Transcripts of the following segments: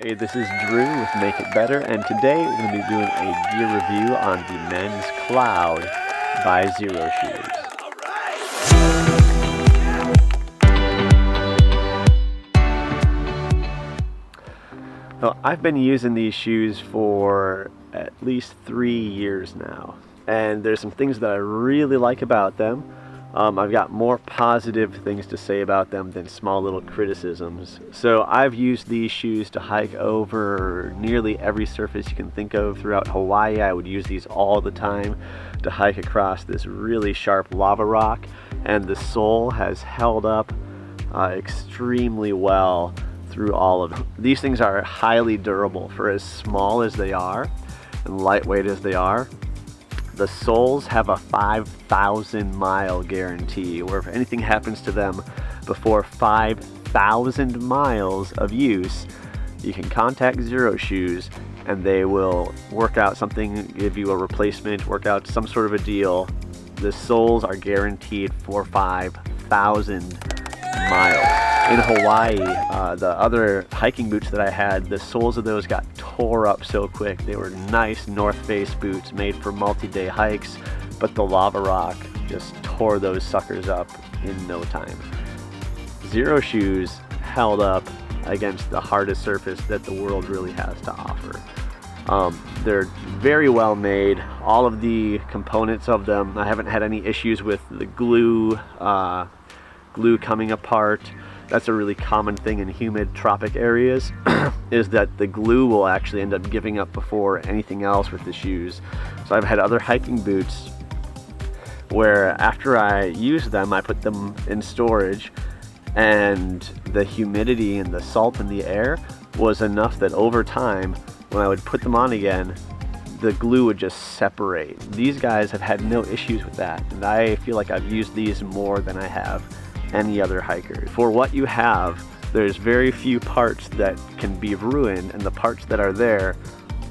Hey, this is Drew with Make It Better, and today we're going to be doing a gear review on the men's Cloud by Xero shoes. Well, I've been using these shoes for at least 3 years now, and there's some things that I really like about them. I've got more positive things to say about them than small little criticisms. So I've used these shoes to hike over nearly every surface you can think of throughout Hawaii. I would use these all the time to hike across this really sharp lava rock, and the sole has held up extremely well through all of them. These things are highly durable for as small as they are and lightweight as they are. The soles have a 5,000 mile guarantee, where if anything happens to them before 5,000 miles of use, you can contact Xero Shoes and they will work out something, give you a replacement, work out some sort of a deal. The soles are guaranteed for 5,000 miles. In Hawaii, the other hiking boots that I had, the soles of those got tore up so quick. They were nice North Face boots made for multi-day hikes, but the lava rock just tore those suckers up in no time. Xero shoes held up against the hardest surface that the world really has to offer. They're very well made. All of the components of them, I haven't had any issues with the glue coming apart. That's a really common thing in humid tropic areas, is that the glue will actually end up giving up before anything else with the shoes. So I've had other hiking boots where after I use them, I put them in storage, and the humidity and the salt in the air was enough that over time, when I would put them on again, the glue would just separate. These guys have had no issues with that, and I feel like I've used these more than I have any other hiker. For what you have, there's very few parts that can be ruined, and the parts that are there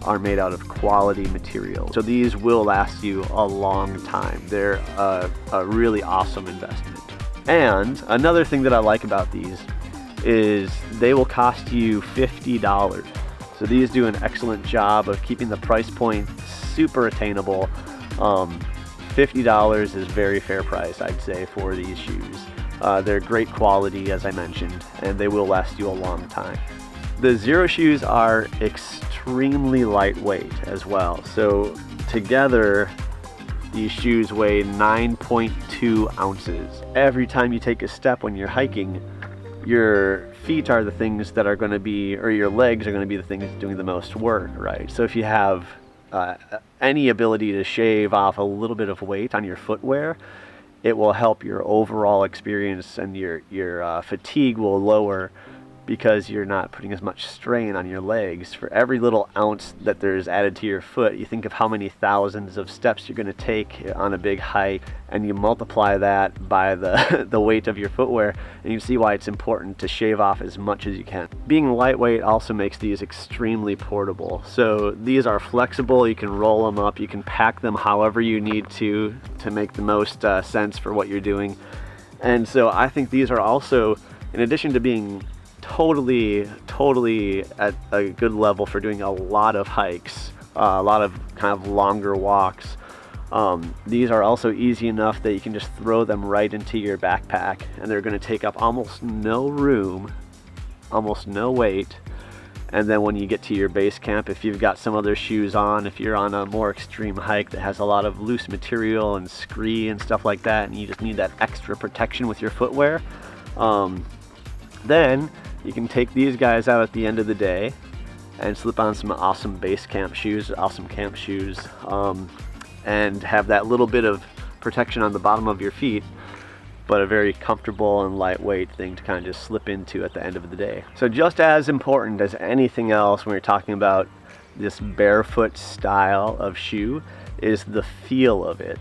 are made out of quality material. So these will last you a long time. They're a really awesome investment. And another thing that I like about these is they will cost you $50. So these do an excellent job of keeping the price point super attainable. $50 is very fair price, I'd say, for these shoes. They're great quality, as I mentioned, and they will last you a long time. The Xero shoes are extremely lightweight as well. So together, these shoes weigh 9.2 ounces. Every time you take a step when you're hiking, your feet are the things that are going to be, or your legs are going to be the things doing the most work, right? So if you have any ability to shave off a little bit of weight on your footwear, it will help your overall experience, and your fatigue will lower because you're not putting as much strain on your legs. For every little ounce that there's added to your foot, you think of how many thousands of steps you're going to take on a big hike, and you multiply that by the weight of your footwear, and you see why it's important to shave off as much as you can. Being lightweight also makes these extremely portable. So these are flexible, you can roll them up, you can pack them however you need to make the most sense for what you're doing. And so I think these are also, in addition to being totally at a good level for doing a lot of hikes, a lot of kind of longer walks, these are also easy enough that you can just throw them right into your backpack, and they're going to take up almost no room, almost no weight. And then when you get to your base camp, if you've got some other shoes on, if you're on a more extreme hike that has a lot of loose material and scree and stuff like that, and you just need that extra protection with your footwear, then you can take these guys out at the end of the day and slip on some awesome base camp shoes, awesome camp shoes, and have that little bit of protection on the bottom of your feet, but a very comfortable and lightweight thing to kind of just slip into at the end of the day. So just as important as anything else when you're talking about this barefoot style of shoe is the feel of it.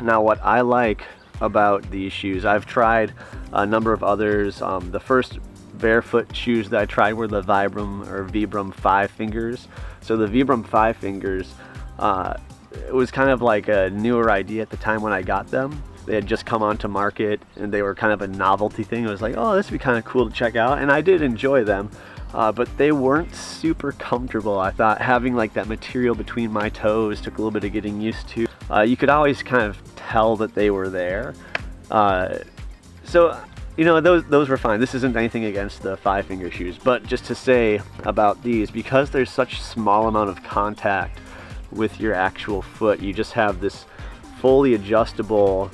Now, what I like about these shoes, I've tried a number of others. The first barefoot shoes that I tried were the Vibram 5 Fingers. So the Vibram 5 Fingers, it was kind of like a newer idea at the time when I got them. They had just come onto market, and they were kind of a novelty thing. It was like, oh, this would be kind of cool to check out, and I did enjoy them. but they weren't super comfortable. I thought having like that material between my toes took a little bit of getting used to. You could always kind of tell that they were there. So, you know, those were fine. This isn't anything against the 5-finger shoes, but just to say about these, because there's such small amount of contact with your actual foot, you just have this fully adjustable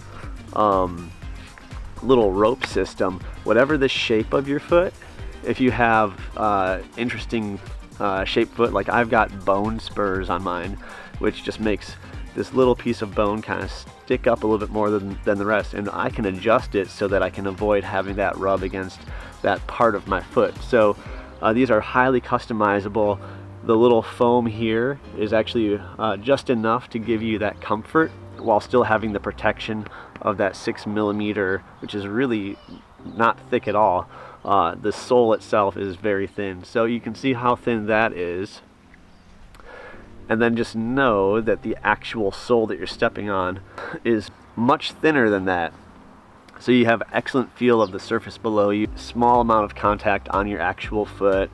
little rope system. Whatever the shape of your foot, if you have interesting shaped foot, like I've got bone spurs on mine, which just makes this little piece of bone kind of stick up a little bit more than the rest, and I can adjust it so that I can avoid having that rub against that part of my foot. So these are highly customizable. The little foam here is actually just enough to give you that comfort while still having the protection of that 6mm, which is really not thick at all. The sole itself is very thin, so you can see how thin that is. And then just know that the actual sole that you're stepping on is much thinner than that. So you have excellent feel of the surface below you, small amount of contact on your actual foot,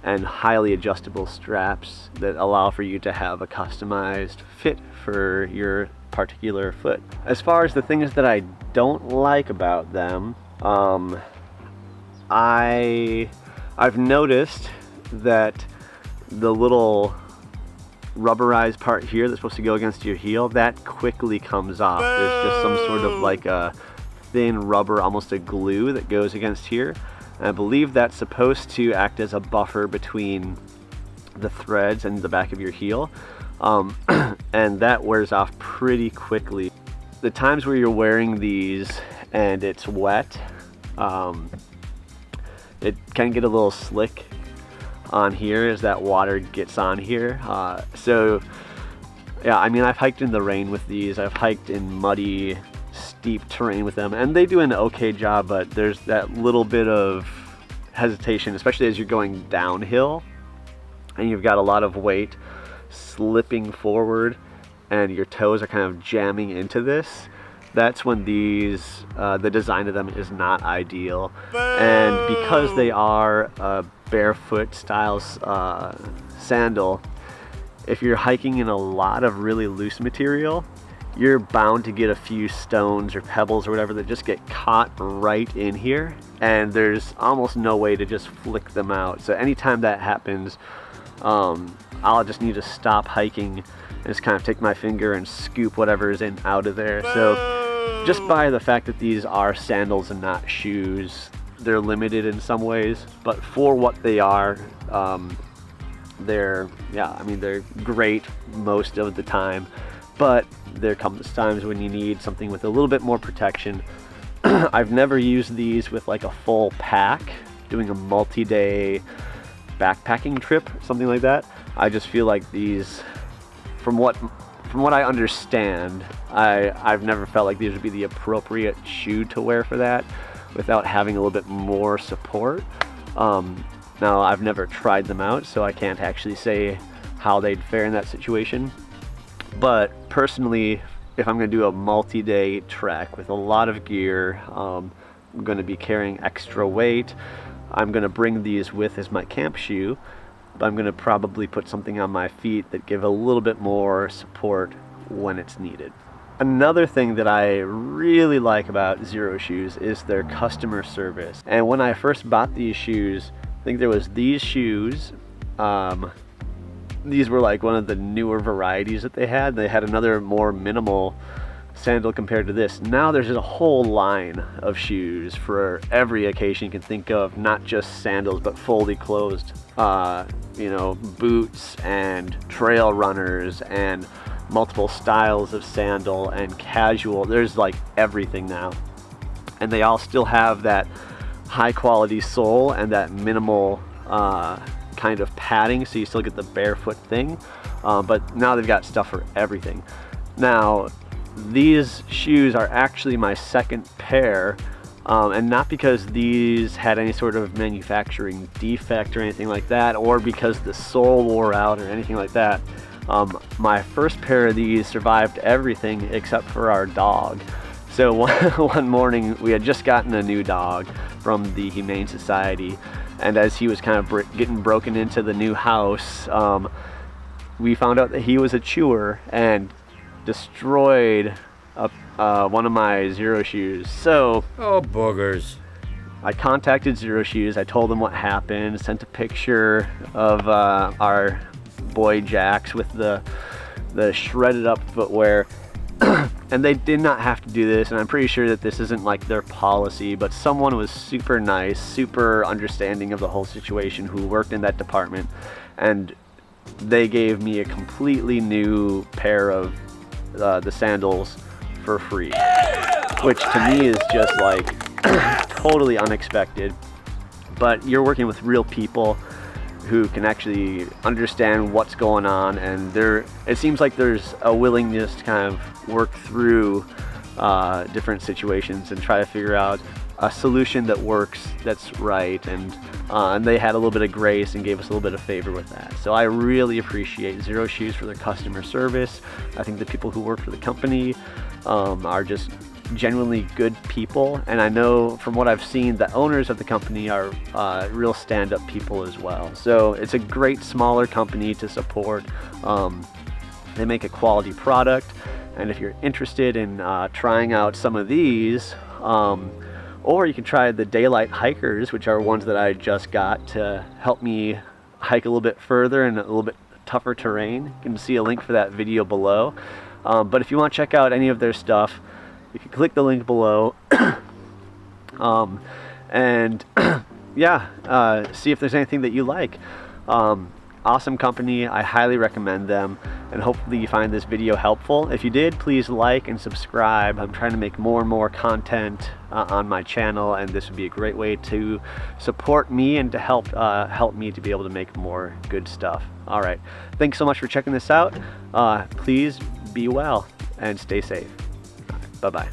and highly adjustable straps that allow for you to have a customized fit for your particular foot. As far as the things that I don't like about them, I've noticed that the little rubberized part here that's supposed to go against your heel, that quickly comes off. There's just some sort of like a thin rubber, almost a glue that goes against here. And I believe that's supposed to act as a buffer between the threads and the back of your heel. And that wears off pretty quickly. The times where you're wearing these and it's wet, it can get a little slick on here as that water gets on here. So yeah, I mean, I've hiked in the rain with these. I've hiked in muddy, steep terrain with them, and they do an okay job, but there's that little bit of hesitation, especially as you're going downhill and you've got a lot of weight slipping forward and your toes are kind of jamming into this. That's when these, the design of them is not ideal. And because they are a barefoot style sandal, if you're hiking in a lot of really loose material, you're bound to get a few stones or pebbles or whatever that just get caught right in here, and there's almost no way to just flick them out. So anytime that happens, I'll just need to stop hiking and just kind of take my finger and scoop whatever is in out of there. So just by the fact that these are sandals and not shoes, they're limited in some ways, but for what they are, they're great most of the time. But there comes times when you need something with a little bit more protection. I've never used these with like a full pack, doing a multi-day backpacking trip, something like that. I just feel like these, from what I understand, I've never felt like these would be the appropriate shoe to wear for that without having a little bit more support. Now, I've never tried them out, so I can't actually say how they'd fare in that situation. But personally, if I'm going to do a multi-day trek with a lot of gear, I'm going to be carrying extra weight. I'm going to bring these with as my camp shoe, but I'm going to probably put something on my feet that give a little bit more support when it's needed. Another thing that I really like about Xero shoes is their customer service. And when I first bought these shoes, I think there was these shoes. These were like one of the newer varieties that they had. They had another more minimal sandal compared to this. Now there's a whole line of shoes for every occasion you can think of, not just sandals, but fully closed, boots and trail runners and multiple styles of sandal and casual. There's like everything now. And they all still have that high quality sole and that minimal kind of padding, so you still get the barefoot thing, but now they've got stuff for everything. Now these shoes are actually my second pair, and not because these had any sort of manufacturing defect or anything like that, or because the sole wore out or anything like that. My first pair of these survived everything except for our dog. So one morning we had just gotten a new dog from the Humane Society, And as he was kind of getting broken into the new house, we found out that he was a chewer and destroyed one of my Xero shoes. So, oh boogers. I contacted Xero Shoes. I told them what happened, sent a picture of our boy Jax with the shredded up footwear. And they did not have to do this, and I'm pretty sure that this isn't like their policy, but someone was super nice, super understanding of the whole situation who worked in that department, and they gave me a completely new pair of the sandals for free, which to me is just like totally unexpected. But you're working with real people who can actually understand what's going on, and it seems like there's a willingness to kind of work through different situations and try to figure out a solution that works, that's right, and they had a little bit of grace and gave us a little bit of favor with that. So I really appreciate Xero Shoes for their customer service. I think the people who work for the company are just genuinely good people, and I know from what I've seen the owners of the company are real stand-up people as well. So it's a great smaller company to support. They make a quality product, and if you're interested in trying out some of these, or you can try the Daylight Hikers, which are ones that I just got to help me hike a little bit further in a little bit tougher terrain. You can see a link for that video below. But if you want to check out any of their stuff, you can click the link below. And yeah, see if there's anything that you like. Awesome company. I highly recommend them, and hopefully you find this video helpful. If you did, please like and subscribe. I'm trying to make more and more content on my channel, and this would be a great way to support me and to help me to be able to make more good stuff. All right, thanks so much for checking this out. Please be well and stay safe. Bye-bye.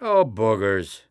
Oh boogers.